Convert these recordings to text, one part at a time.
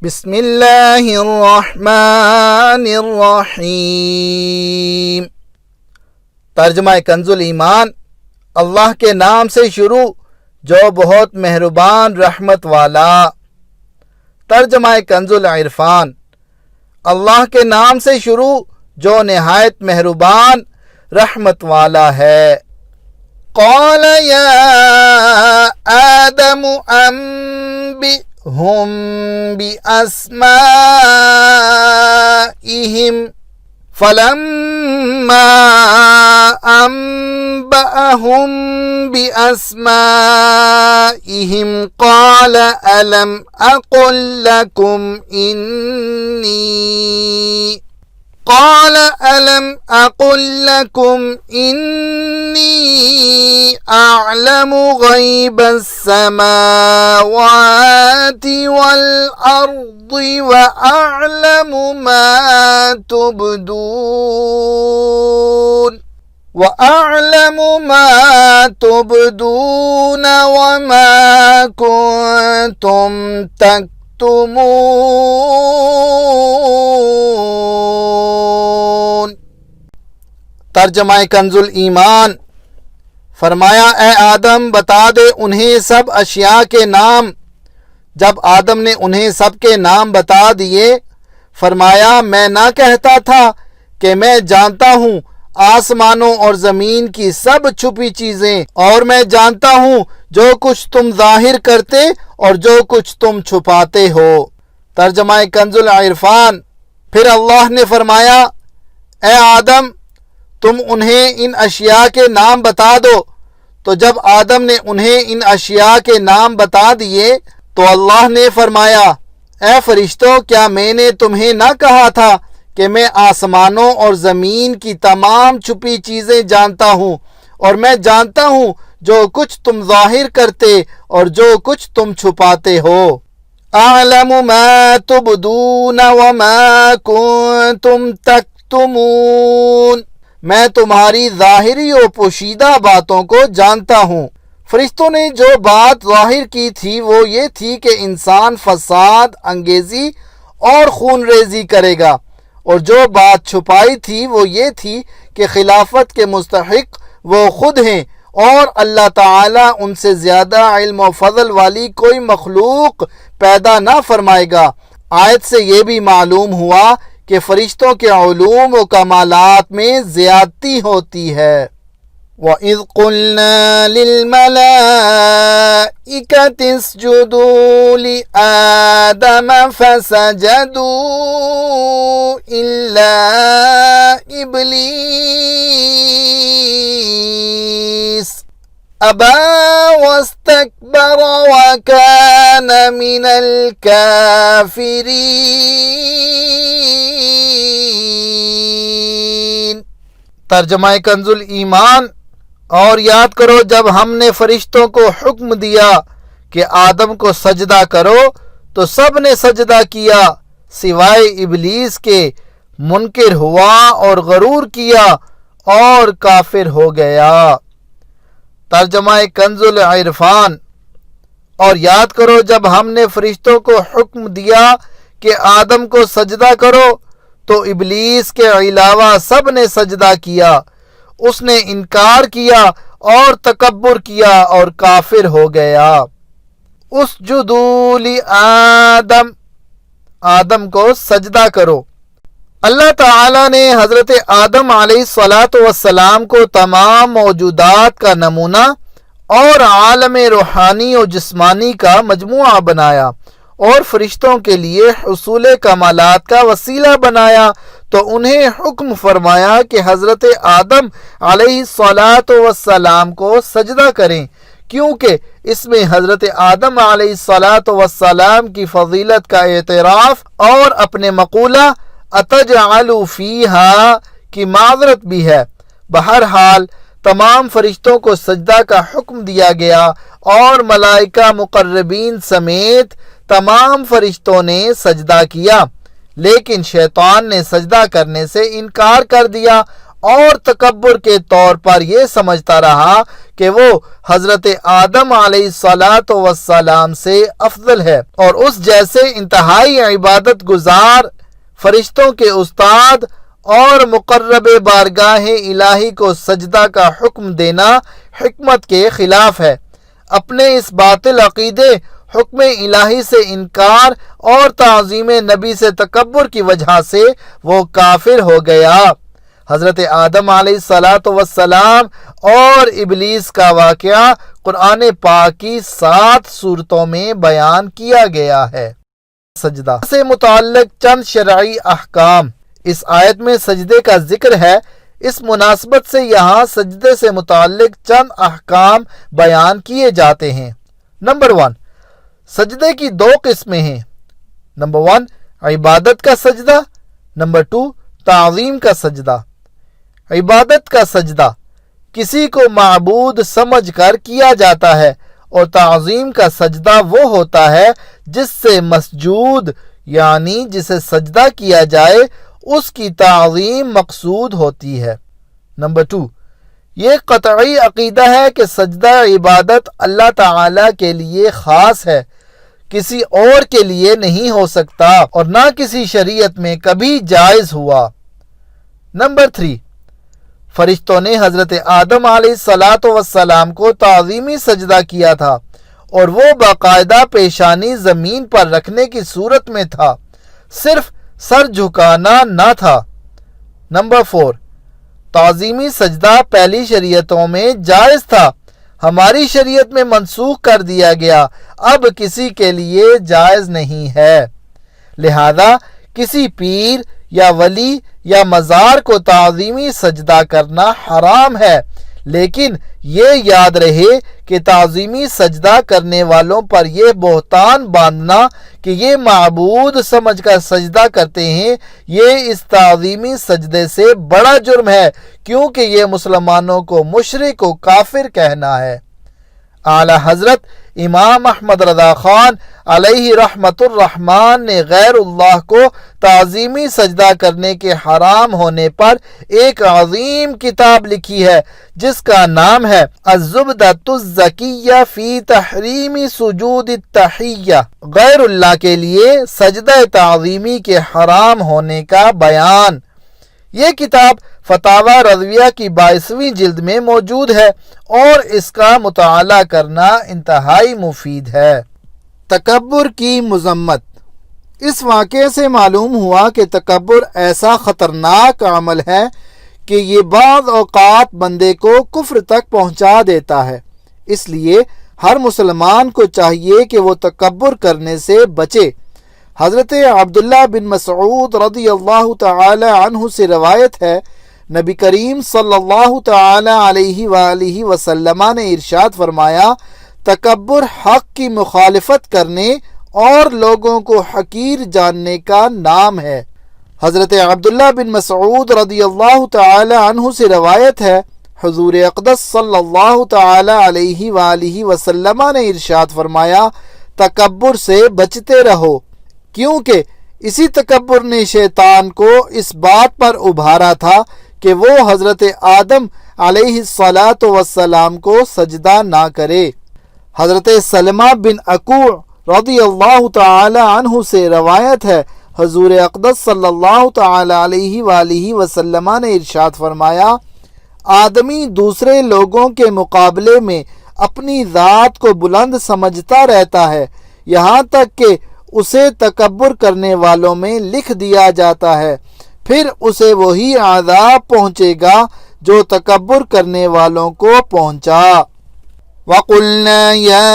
بسم اللہ الرحمن الرحیم۔ ترجمہ کنز الایمان۔ اللہ کے نام سے شروع جو بہت مہربان رحمت والا۔ ترجمہ کنز العرفان۔ اللہ کے نام سے شروع جو نہایت مہربان رحمت والا ہے۔ قال یا آدم انبئهم بأسمائهم فلما أنبأهم بأسمائهم قال ألم أقل لكم إني أعلم غيب السماوات والأرض وأعلم ما تبدون وما كنتم تكتمون۔ ترجمہ کنز الایمان۔ فرمایا اے آدم بتا دے انہیں سب اشیاء کے نام۔ جب آدم نے انہیں سب کے نام بتا دیے فرمایا میں نہ کہتا تھا کہ میں جانتا ہوں آسمانوں اور زمین کی سب چھپی چیزیں، اور میں جانتا ہوں جو کچھ تم ظاہر کرتے اور جو کچھ تم چھپاتے ہو۔ ترجمہ کنز العرفان۔ پھر اللہ نے فرمایا اے آدم تم انہیں ان اشیاء کے نام بتا دو۔ تو جب آدم نے انہیں ان اشیاء کے نام بتا دیے تو اللہ نے فرمایا اے فرشتوں کیا میں نے تمہیں نہ کہا تھا کہ میں آسمانوں اور زمین کی تمام چھپی چیزیں جانتا ہوں، اور میں جانتا ہوں جو کچھ تم ظاہر کرتے اور جو کچھ تم چھپاتے ہو۔ اعلم ما تبدون وما کنتم تکتمون۔ میں تمہاری ظاہری و پوشیدہ باتوں کو جانتا ہوں۔ فرشتوں نے جو بات ظاہر کی تھی وہ یہ تھی کہ انسان فساد انگیزی اور خون ریزی کرے گا، اور جو بات چھپائی تھی وہ یہ تھی کہ خلافت کے مستحق وہ خود ہیں، اور اللہ تعالیٰ ان سے زیادہ علم و فضل والی کوئی مخلوق پیدا نہ فرمائے گا۔ آیت سے یہ بھی معلوم ہوا کہ فرشتوں کے علوم و کمالات میں زیادتی ہوتی ہے۔ وَإِذْ قُلْنَا لِلْمَلَائِكَةِ اسْجُدُوا لِآدَمَ فَسَجَدُوا إِلَّا إِبْلِيسَ أَبَى وَاسْتَكْبَرَ وَكَانَ مِنَ الْكَافِرِينَ۔ ترجمہ کنز الایمان۔ اور یاد کرو جب ہم نے فرشتوں کو حکم دیا کہ آدم کو سجدہ کرو تو سب نے سجدہ کیا سوائے ابلیس کے، منکر ہوا اور غرور کیا اور کافر ہو گیا۔ ترجمہ کنز العرفان۔ اور یاد کرو جب ہم نے فرشتوں کو حکم دیا کہ آدم کو سجدہ کرو تو ابلیس کے علاوہ سب نے سجدہ کیا، اس نے انکار کیا اور تکبر کیا اور کافر ہو گیا۔ اسجدوا لآدم، آدم کو سجدہ کرو۔ اللہ تعالیٰ نے حضرت آدم علیہ السلام کو تمام موجودات کا نمونہ اور عالم روحانی و جسمانی کا مجموعہ بنایا، اور فرشتوں کے لیے حصول کمالات کا وسیلہ بنایا، تو انہیں حکم فرمایا کہ حضرت آدم علیہ السلام کو سجدہ کریں، کیونکہ اس میں حضرت آدم علیہ السلام کی فضیلت کا اعتراف اور اپنے مقولہ اتجعل فیہا کی معذرت بھی ہے۔ بہرحال تمام فرشتوں کو سجدہ کا حکم دیا گیا، اور ملائکہ مقربین سمیت تمام فرشتوں نے سجدہ کیا، لیکن شیطان نے سجدہ کرنے سے انکار کر دیا اور تکبر کے طور پر یہ سمجھتا رہا کہ وہ حضرت آدم علیہ الصلاۃ والسلام سے افضل ہے اور اس جیسے انتہائی عبادت گزار فرشتوں کے استاد اور مقرب بارگاہ الہی کو سجدہ کا حکم دینا حکمت کے خلاف ہے۔ اپنے اس باطل عقیدے، حکم الہی سے انکار اور تعظیم نبی سے تکبر کی وجہ سے وہ کافر ہو گیا۔ حضرت آدم علیہ الصلاۃ والسلام اور ابلیس کا واقعہ قرآن پاک کی 7 سورتوں میں بیان کیا گیا ہے۔ سجدہ سے متعلق چند شرعی احکام۔ اس آیت میں سجدے کا ذکر ہے، اس مناسبت سے یہاں سجدے سے متعلق چند احکام بیان کیے جاتے ہیں۔ نمبر 1، سجدے کی 2 قسمیں ہیں۔ نمبر 1 عبادت کا سجدہ، نمبر 2 تعظیم کا سجدہ۔ عبادت کا سجدہ کسی کو معبود سمجھ کر کیا جاتا ہے اور تعظیم کا سجدہ وہ ہوتا ہے جس سے مسجود یعنی جسے سجدہ کیا جائے اس کی تعظیم مقصود ہوتی ہے۔ نمبر 2، یہ قطعی عقیدہ ہے کہ سجدہ عبادت اللہ تعالی کے لیے خاص ہے، کسی اور کے لیے نہیں ہو سکتا اور نہ کسی شریعت میں کبھی جائز ہوا۔ نمبر 3، فرشتوں نے حضرت آدم علیہ الصلاۃ والسلام کو تعظیمی سجدہ کیا تھا اور وہ باقاعدہ پیشانی زمین پر رکھنے کی صورت میں تھا، صرف سر جھکانا نہ تھا۔ نمبر 4، تعظیمی سجدہ پہلی شریعتوں میں جائز تھا، ہماری شریعت میں منسوخ کر دیا گیا، اب کسی کے لیے جائز نہیں ہے۔ لہذا کسی پیر یا ولی یا مزار کو تعظیمی سجدہ کرنا حرام ہے، لیکن یہ یاد رہے کہ تعظیمی سجدہ کرنے والوں پر یہ بہتان باندھنا کہ یہ معبود سمجھ کر سجدہ کرتے ہیں، یہ اس تعظیمی سجدے سے بڑا جرم ہے، کیونکہ یہ مسلمانوں کو مشرک و کافر کہنا ہے۔ اعلی حضرت امام احمد رضا خان علیہ رحمت الرحمن نے غیر اللہ کو تعظیمی سجدہ کرنے کے حرام ہونے پر ایک عظیم کتاب لکھی ہے جس کا نام ہے الزبدۃ الزکیہ فی تحریم سجود التحیہ، غیر اللہ کے لیے سجدہ تعظیمی کے حرام ہونے کا بیان۔ یہ کتاب فتاوی رضویہ کی 22ویں جلد میں موجود ہے اور اس کا مطالعہ کرنا انتہائی مفید ہے۔ تکبر کی مذمت۔ اس واقعے سے معلوم ہوا کہ تکبر ایسا خطرناک عمل ہے کہ یہ بعض اوقات بندے کو کفر تک پہنچا دیتا ہے، اس لیے ہر مسلمان کو چاہیے کہ وہ تکبر کرنے سے بچے۔ حضرت عبداللہ بن مسعود رضی اللہ تعالی عنہ سے روایت ہے، نبی کریم صلی اللہ تعالی علیہ وآلہ وسلم نے ارشاد فرمایا، تکبر حق کی مخالفت کرنے اور لوگوں کو حقیر جاننے کا نام ہے۔ حضرت عبداللہ بن مسعود رضی اللہ تعالی عنہ سے روایت ہے، حضور اقدس صلی اللہ تعالی علیہ وآلہ وسلم نے ارشاد فرمایا، تکبر سے بچتے رہو، کیونکہ اسی تکبر نے شیطان کو اس بات پر ابھارا تھا کہ وہ حضرت آدم علیہ الصلاۃ والسلام کو سجدہ نہ کرے۔ حضرت سلمہ بن اکوع رضی اللہ تعالی عنہ سے روایت ہے، حضور اقدس صلی اللہ تعالی علیہ وآلہ وسلم نے ارشاد فرمایا، آدمی دوسرے لوگوں کے مقابلے میں اپنی ذات کو بلند سمجھتا رہتا ہے، یہاں تک کہ اسے تکبر کرنے والوں میں لکھ دیا جاتا ہے، پھر اسے وہی عذاب پہنچے گا جو تکبر کرنے والوں کو پہنچا۔ وَقُلْنَا يَا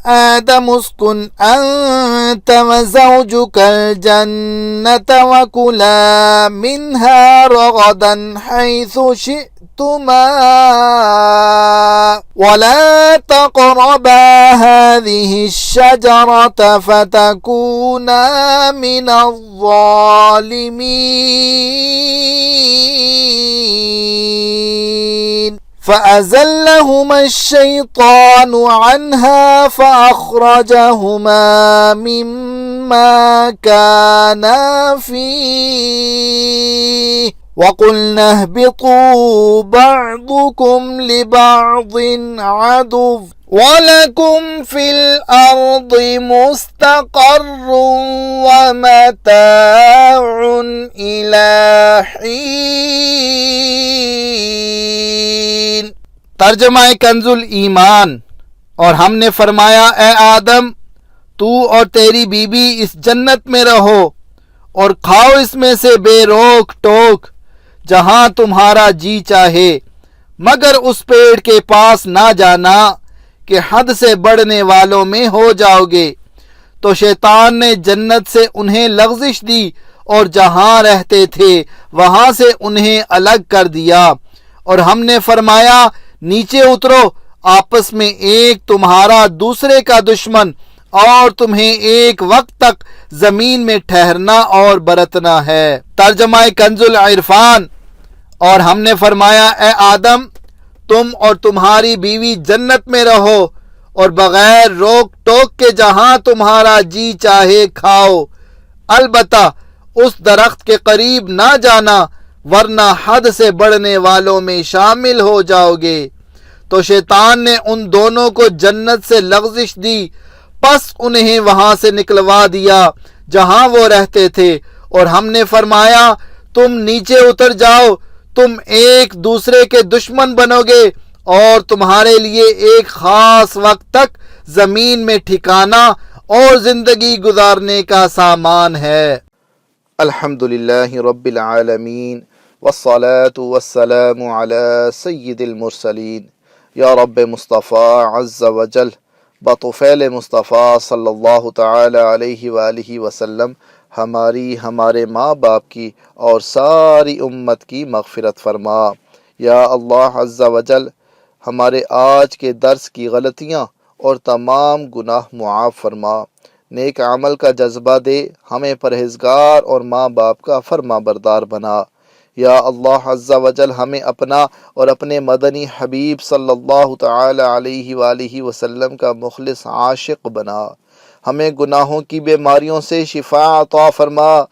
آدَمُ اسْكُنْ أَنْتَ وَزَوْجُكَ الْجَنَّةَ وَكُلَا مِنْهَا رَغَدًا حَيْثُ شِئْتُمَا وَلَا تَقْرَبَا هَذِهِ الشَّجَرَةَ فَتَكُونَا مِنَ الظَّالِمِينَ فَأَزَلَّهُمَا الشَّيْطَانُ عَنْهَا فَأَخْرَجَهُمَا مِمَّا كَانَا فِيهِ وَقُلْنَا اهْبِطُوا بَعْضُكُمْ لِبَعْضٍ عَدُوٌّ وَلَكُمْ فِي الْأَرْضِ مُسْتَقَرٌّ وَمَتَاعٌ إِلَى حِينٍ۔ ترجمہ کنز الایمان۔ اور ہم نے فرمایا اے آدم تو اور تیری بیوی اس جنت میں رہو اور کھاؤ اس میں سے بے روک ٹوک جہاں تمہارا جی چاہے، مگر اس پیڑ کے پاس نہ جانا کہ حد سے بڑھنے والوں میں ہو جاؤ گے۔ تو شیطان نے جنت سے انہیں لغزش دی اور جہاں رہتے تھے وہاں سے انہیں الگ کر دیا، اور ہم نے فرمایا نیچے اترو، آپس میں ایک تمہارا دوسرے کا دشمن اور تمہیں ایک وقت تک زمین میں ٹھہرنا اور برتنا ہے۔ ترجمہ کنز العرفان۔ اور ہم نے فرمایا اے آدم تم اور تمہاری بیوی جنت میں رہو اور بغیر روک ٹوک کے جہاں تمہارا جی چاہے کھاؤ، البتہ اس درخت کے قریب نہ جانا ورنہ حد سے بڑھنے والوں میں شامل ہو جاؤ گے۔ تو شیطان نے ان دونوں کو جنت سے لغزش دی، پس انہیں وہاں سے نکلوا دیا جہاں وہ رہتے تھے، اور ہم نے فرمایا تم نیچے اتر جاؤ، تم ایک دوسرے کے دشمن بنو گے اور تمہارے لیے ایک خاص وقت تک زمین میں ٹھکانا اور زندگی گزارنے کا سامان ہے۔ الحمدللہ رب العالمین والصلاة والسلام علی سید المرسلین۔ یا رب مصطفیٰ عز وجل بطفیل مصطفیٰ صلی اللہ تعالی علیہ وآلہ وسلم ہمارے ماں باپ کی اور ساری امت کی مغفرت فرما۔ یا اللہ عز وجل ہمارے آج کے درس کی غلطیاں اور تمام گناہ معاف فرما، نیک عمل کا جذبہ دے، ہمیں پرہیزگار اور ماں باپ کا فرما بردار بنا۔ یا اللہ عز وجل ہمیں اپنا اور اپنے مدنی حبیب صلی اللہ تعالی علیہ وآلہ وسلم کا مخلص عاشق بنا، ہمیں گناہوں کی بیماریوں سے شفا عطا فرما۔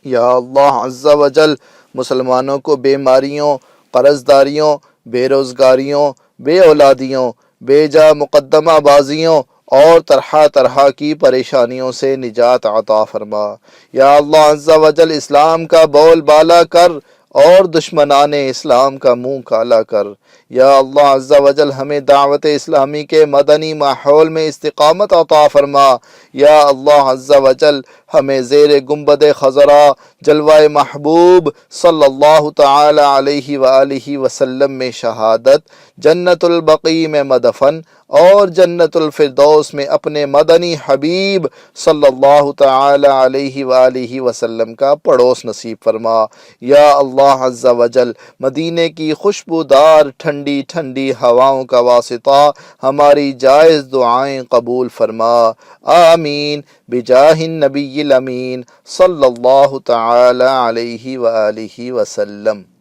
یا اللہ عز وجل مسلمانوں کو بیماریوں، قرض داریوں، بے روزگاریوں، بے اولادیوں، بے جا مقدمہ بازیوں اور طرح طرح کی پریشانیوں سے نجات عطا فرما۔ یا اللہ عز وجل اسلام کا بول بالا کر اور دشمنان اسلام کا منہ کالا کر۔ یا اللہ عز وجل ہمیں دعوت اسلامی کے مدنی ماحول میں استقامت عطا فرما۔ یا اللہ عز وجل ہمیں زیر گنبد خضرا جلوہ محبوب صلی اللہ تعالی علیہ وآلہ وسلم میں شہادت، جنت البقیع میں مدفن اور جنت الفردوس میں اپنے مدنی حبیب صلی اللہ تعالی علیہ وآلہ وسلم کا پڑوس نصیب فرما۔ یا اللہ عز وجل مدینے کی خوشبودار ٹھنڈی ٹھنڈی ہواؤں کا واسطہ ہماری جائز دعائیں قبول فرما، آمین بجاہ النبی الامین صلی اللہ تعالی علیہ وآلہ وسلم۔